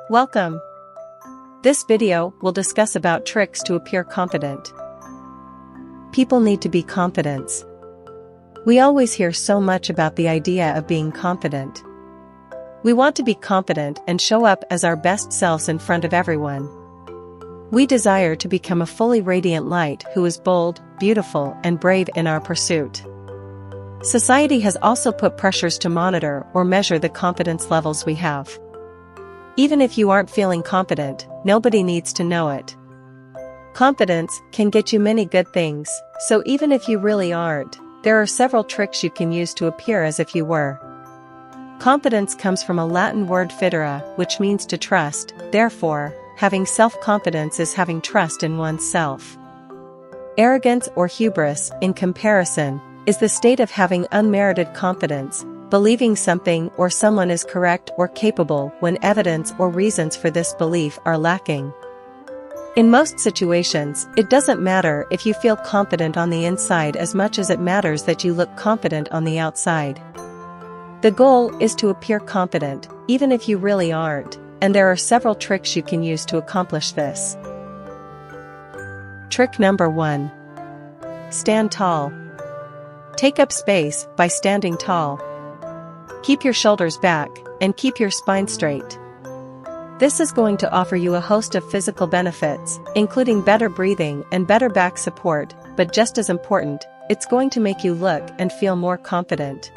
Welcome. This video will discuss about tricks to appear confident. People need to be confident. We always hear so much about the idea of being confident. We want to be confident and show up as our best selves in front of everyone. We desire to become a fully radiant light who is bold, beautiful, and brave in our pursuit. Society has also put pressures to monitor or measure the confidence levels we have. Even if you aren't feeling confident, nobody needs to know it. Confidence can get you many good things, so even if you really aren't, there are several tricks you can use to appear as if you were. Confidence comes from a Latin word fidere, which means to trust. Therefore, having self-confidence is having trust in oneself. Arrogance or hubris, in comparison, is the state of having unmerited confidence, believing something or someone is correct or capable when evidence or reasons for this belief are lacking. In most situations, it doesn't matter if you feel confident on the inside as much as it matters that you look confident on the outside. The goal is to appear confident, even if you really aren't, and there are several tricks you can use to accomplish this. Trick number 1. Stand tall. Take up space by standing tall. Keep your shoulders back, and keep your spine straight. This is going to offer you a host of physical benefits, including better breathing and better back support, but just as important, it's going to make you look and feel more confident.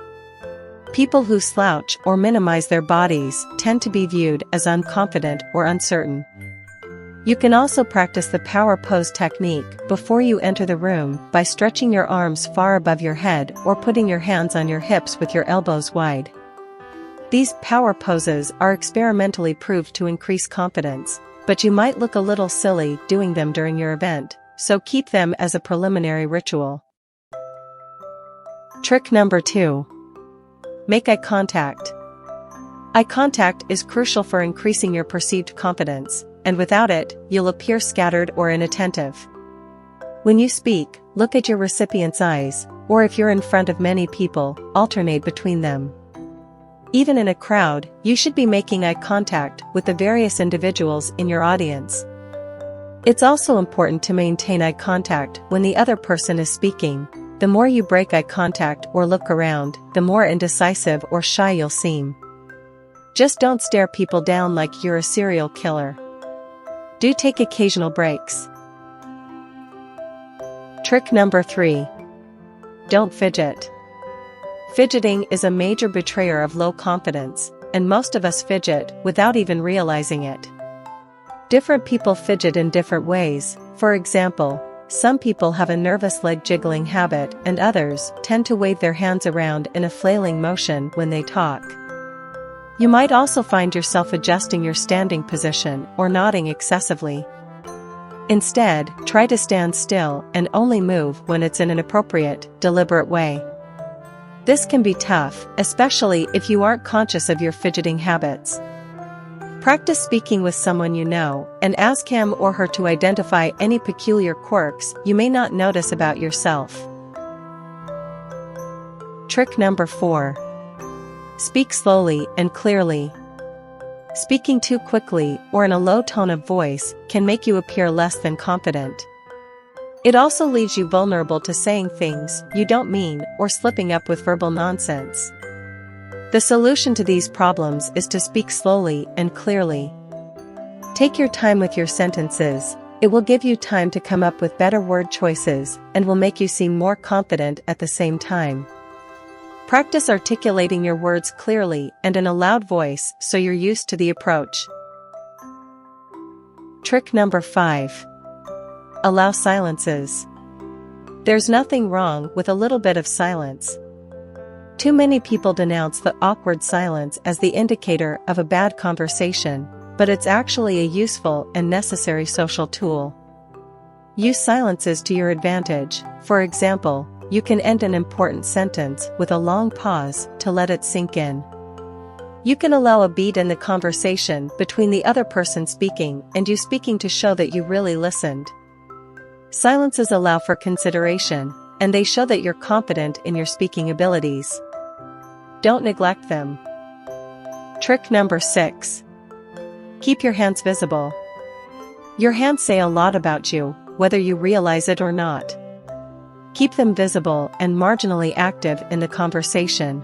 People who slouch or minimize their bodies tend to be viewed as unconfident or uncertain. You can also practice the power pose technique before you enter the room by stretching your arms far above your head or putting your hands on your hips with your elbows wide. These power poses are experimentally proved to increase confidence, but you might look a little silly doing them during your event, so keep them as a preliminary ritual. Trick number 2. Make eye contact. Eye contact is crucial for increasing your perceived confidence, and without it, you'll appear scattered or inattentive. When you speak, look at your recipient's eyes, or if you're in front of many people, alternate between them. Even in a crowd, you should be making eye contact with the various individuals in your audience. It's also important to maintain eye contact when the other person is speaking. The more you break eye contact or look around, the more indecisive or shy you'll seem. Just don't stare people down like you're a serial killer. Do take occasional breaks. Trick number 3. Don't fidget. Fidgeting is a major betrayer of low confidence, and most of us fidget without even realizing it. Different people fidget in different ways. For example, some people have a nervous leg jiggling habit and others tend to wave their hands around in a flailing motion when they talk. You might also find yourself adjusting your standing position or nodding excessively. Instead, try to stand still and only move when it's in an appropriate, deliberate way. This can be tough, especially if you aren't conscious of your fidgeting habits. Practice speaking with someone you know, and ask him or her to identify any peculiar quirks you may not notice about yourself. Trick number 4. Speak slowly and clearly. Speaking too quickly or in a low tone of voice can make you appear less than confident. It also leaves you vulnerable to saying things you don't mean or slipping up with verbal nonsense. The solution to these problems is to speak slowly and clearly. Take your time with your sentences. It will give you time to come up with better word choices and will make you seem more confident at the same time. Practice articulating your words clearly and in a loud voice so you're used to the approach. Trick number 5. Allow silences. There's nothing wrong with a little bit of silence. Too many people denounce the awkward silence as the indicator of a bad conversation, but it's actually a useful and necessary social tool. Use silences to your advantage. For example, you can end an important sentence with a long pause to let it sink in. You can allow a beat in the conversation between the other person speaking and you speaking to show that you really listened. Silences allow for consideration, and they show that you're confident in your speaking abilities. Don't neglect them. Trick number 6. Keep your hands visible. Your hands say a lot about you, whether you realize it or not. Keep them visible and marginally active in the conversation.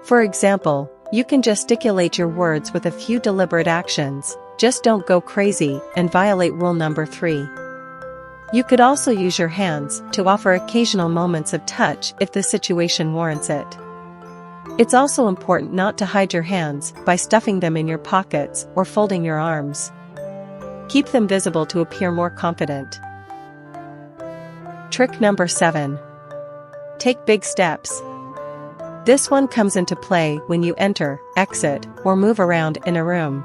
For example, you can gesticulate your words with a few deliberate actions, just don't go crazy and violate rule number 3. You could also use your hands to offer occasional moments of touch if the situation warrants it. It's also important not to hide your hands by stuffing them in your pockets or folding your arms. Keep them visible to appear more confident. Trick number 7. Take big steps. This one comes into play when you enter, exit, or move around in a room.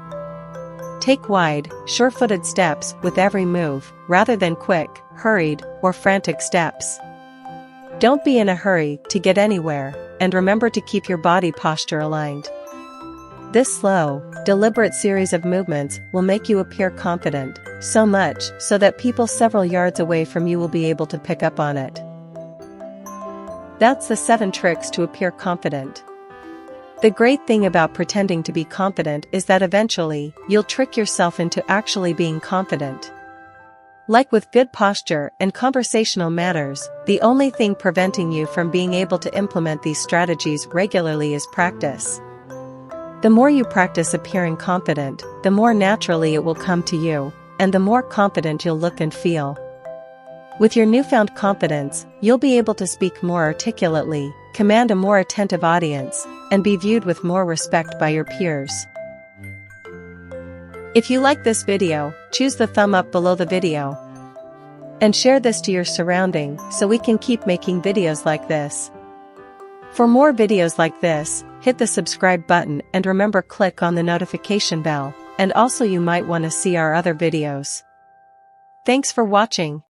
Take wide, sure-footed steps with every move, rather than quick, hurried, or frantic steps. Don't be in a hurry to get anywhere, and remember to keep your body posture aligned. This slow, deliberate series of movements will make you appear confident, so much so that people several yards away from you will be able to pick up on it. That's the 7 tricks to appear confident. The great thing about pretending to be confident is that eventually, you'll trick yourself into actually being confident. Like with good posture and conversational manners, the only thing preventing you from being able to implement these strategies regularly is practice. The more you practice appearing confident, the more naturally it will come to you, and the more confident you'll look and feel. With your newfound confidence, you'll be able to speak more articulately, command a more attentive audience, and be viewed with more respect by your peers. If you like this video, choose the thumb up below the video. And share this to your surrounding so we can keep making videos like this. For more videos like this, hit the subscribe button and remember click on the notification bell, and also you might want to see our other videos. Thanks for watching.